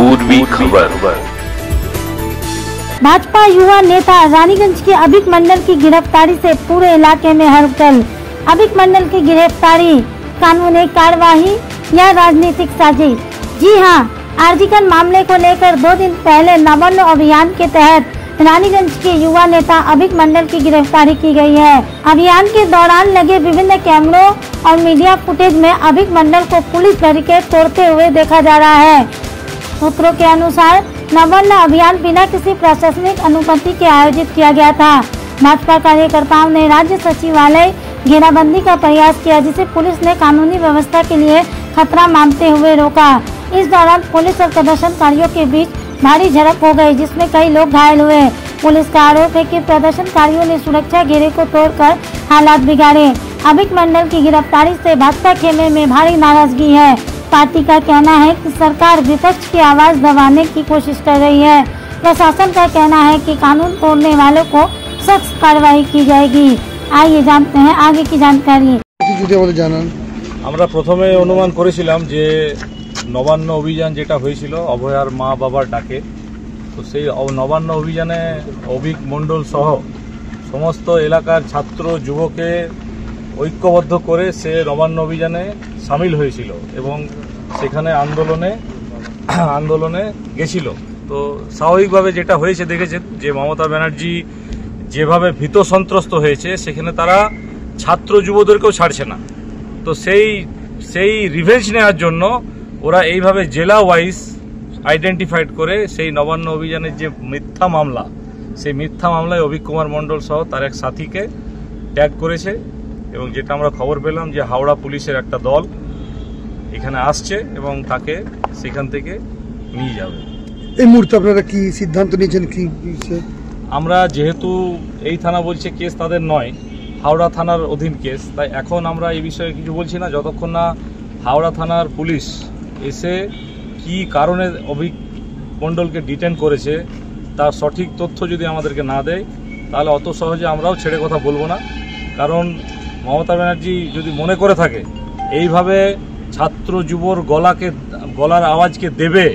पूर्वी खबर। भाजपा युवा नेता रानीगंज के अभिक मंडल की गिरफ्तारी से पूरे इलाके में हलचल। अभिक मंडल की गिरफ्तारी कानूनी कार्यवाही या राजनीतिक साजिश? जी हां, आरजीकर मामले को लेकर 2 दिन पहले नवर्ण अभियान के तहत रानीगंज के युवा नेता अभिक मंडल की गिरफ्तारी की गई है। अभियान के दौरान लगे विभिन्न कैमरों और मीडिया फुटेज में अभिक मंडल को पुलिस बैरिकेड तोड़ते हुए देखा जा रहा है। सूत्रों के अनुसार नवर्ण अभियान बिना किसी प्रशासनिक अनुमति के आयोजित किया गया था। भाजपा कार्यकर्ताओं ने राज्य सचिवालय घेराबंदी का प्रयास किया, जिसे पुलिस ने कानूनी व्यवस्था के लिए खतरा मानते हुए रोका। इस दौरान पुलिस और प्रदर्शनकारियों के बीच भारी झड़प हो गई, जिसमें कई लोग घायल हुए। पुलिस का आरोप है कि प्रदर्शनकारियों ने सुरक्षा घेरे को तोड़कर हालात बिगाड़े। अभिक मंडल की गिरफ्तारी से भाजपा खेमे में भारी नाराजगी है। पार्टी का कहना है कि सरकार विपक्ष की आवाज दबाने की कोशिश कर रही है। प्रशासन का कहना है कि कानून तोड़ने वालों को सख्त कार्रवाई की जाएगी। आइए जानते हैं आगे की जानकारी। আমরা প্রথমে অনুমান করেছিলাম যে নবান্ন অভিযান যেটা হয়েছিল অভয়ার মা বাবার ডাকে, তো সেই নবান্ন অভিযানে অভিক মণ্ডল সহ সমস্ত এলাকার ছাত্র যুবকে ঐক্যবদ্ধ করে সে নবান্ন অভিযানে সামিল হয়েছিল এবং সেখানে আন্দোলনে গেছিল। তো স্বাভাবিকভাবে যেটা হয়েছে দেখেছেন যে মমতা ব্যানার্জি যেভাবে ভীত সন্ত্রস্ত হয়েছে, সেখানে তারা ছাত্র যুবদেরকেও ছাড়ছে না। তো সেই রিভেঞ্জ নেওয়ার জন্য ওরা এইভাবে জেলা ওয়াইজ আইডেন্টিফাইড করে সেই নবান্ন অভিযানের যে মিথ্যা মামলা, সেই মিথ্যা মামলায় অভিক কুমার মণ্ডল সহ তার এক সাথীকে ট্যাগ করেছে। এবং যেটা আমরা খবর পেলাম যে হাওড়া পুলিশের একটা দল এখানে আসছে এবং তাকে সেখান থেকে নিয়ে যাবে। এই মুহূর্তে আপনারা কি সিদ্ধান্ত নিয়েছেন? কি আমরা যেহেতু এই থানা বলছে কেস তাদের নয়, হাওড়া থানার অধীন কেস, তাই এখন আমরা এই বিষয়ে কিছু বলছি না যতক্ষণ না হাওড়া থানার পুলিশ এসে কি কারণে অভিক মণ্ডলকে ডিটেন করেছে তার সঠিক তথ্য যদি আমাদেরকে না দেয়, তাহলে অত সহজে আমরাও ছেড়ে কথা বলবো না। কারণ মমতা ব্যানার্জি যদি মনে করে থাকে এইভাবে ছাত্র যুবর গলার আওয়াজকে দেবে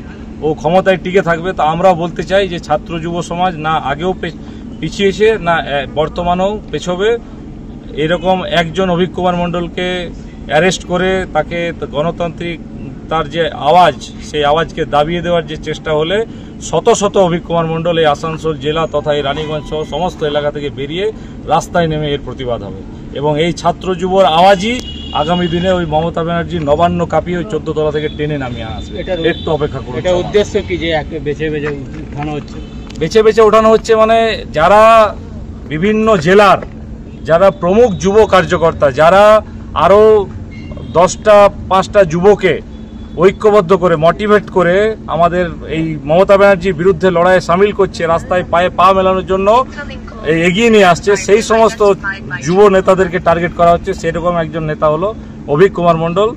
ও ক্ষমতায় টিকে থাকবে, তা আমরাও বলতে চাই যে ছাত্র যুব সমাজ না আগেও পিছিয়েছে না বর্তমানেও পেছবে। এরকম একজন অভিক কুমার মণ্ডলকে অ্যারেস্ট করে তাকে গণতান্ত্রিক তার যে আওয়াজ, সেই আওয়াজকে দাবিয়ে দেওয়ার যে চেষ্টা হলে শত শত অভিক কুমার মণ্ডল এই আসানসোল জেলা তথা এই রানীগঞ্জ সহ সমস্ত এলাকা থেকে বেরিয়ে রাস্তায় নেমে এর প্রতিবাদ হবে। এবং এই ছাত্র যুবর আওয়াজই আগামী দিনে ওই মমতা ব্যানার্জি নবান্ন কাঁপিয়ে ওই 14 তলা থেকে টেনে নামিয়ে আসবে। একটু অপেক্ষা করুন। এটা উদ্দেশ্য কি যে বেছে বেছে ওঠানো হচ্ছে? মানে যারা বিভিন্ন জেলার যারা প্রমুখ যুব কার্যকর্তা, যারা আরও 10টা-5টা যুবকে ঐক্যবদ্ধ করে মোটিভেট করে আমাদের এই মমতা ব্যানার্জির বিরুদ্ধে লড়াইয়ে সামিল করছে, রাস্তায় পায়ে পা মেলানোর জন্য এগিয়ে নিয়ে আসছে, সেই সমস্ত যুব নেতাদেরকে টার্গেট করা হচ্ছে। সেরকম একজন নেতা হলো অভিক কুমার মণ্ডল।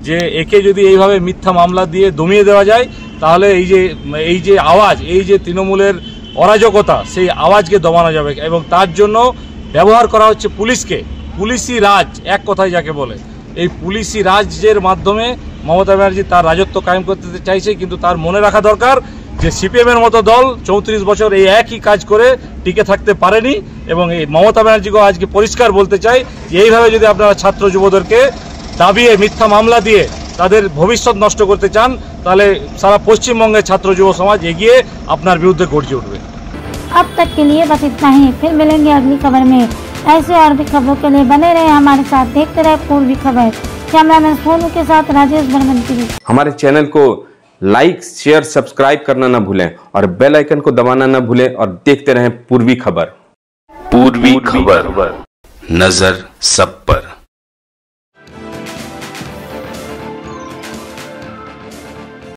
যে একে যদি এইভাবে মিথ্যা মামলা দিয়ে দমিয়ে দেওয়া যায়, তাহলে এই যে আওয়াজ, এই যে তৃণমূলের অরাজকতা, সেই আওয়াজকে দমানো যাবে। এবং তার জন্য ব্যবহার করা হচ্ছে পুলিশকে। পুলিশি রাজ এক কথায় যাকে বলে, এই পুলিশি রাজের মাধ্যমে মমতা ব্যানার্জি তার রাজত্ব কায়েম করতে চাইছে। কিন্তু তার মনে রাখা দরকার যে সিপিএমের মতো দল 34 বছর এই একই কাজ করে টিকে থাকতে পারেনি। এবং এই মমতা ব্যানার্জিকেও আজকে পরিষ্কার বলতে চাই যে এইভাবে যদি আপনারা ছাত্র যুবদেরকে দাবিয়ে মিথ্যা মামলা দিয়ে তাদের ভবিষ্যৎ নষ্ট করতে চান, তাহলে সারা পশ্চিমবঙ্গের ছাত্র যুব সমাজ এগিয়ে আপনার বিরুদ্ধে গর্জে উঠবে। अब तक के लिए बस इतना ही, फिर मिलेंगे अगली खबर में। ऐसे और भी खबरों के लिए बने रहे हमारे साथ, देखते रहे पूर्वी खबर। कैमरामैन सोनू के साथ राजेश बर्मन। हमारे चैनल को लाइक, शेयर, सब्सक्राइब करना न भूलें और बेल आइकन को दबाना न भूलें और देखते रहें पूर्वी खबर। पूर्वी खबर, नजर सब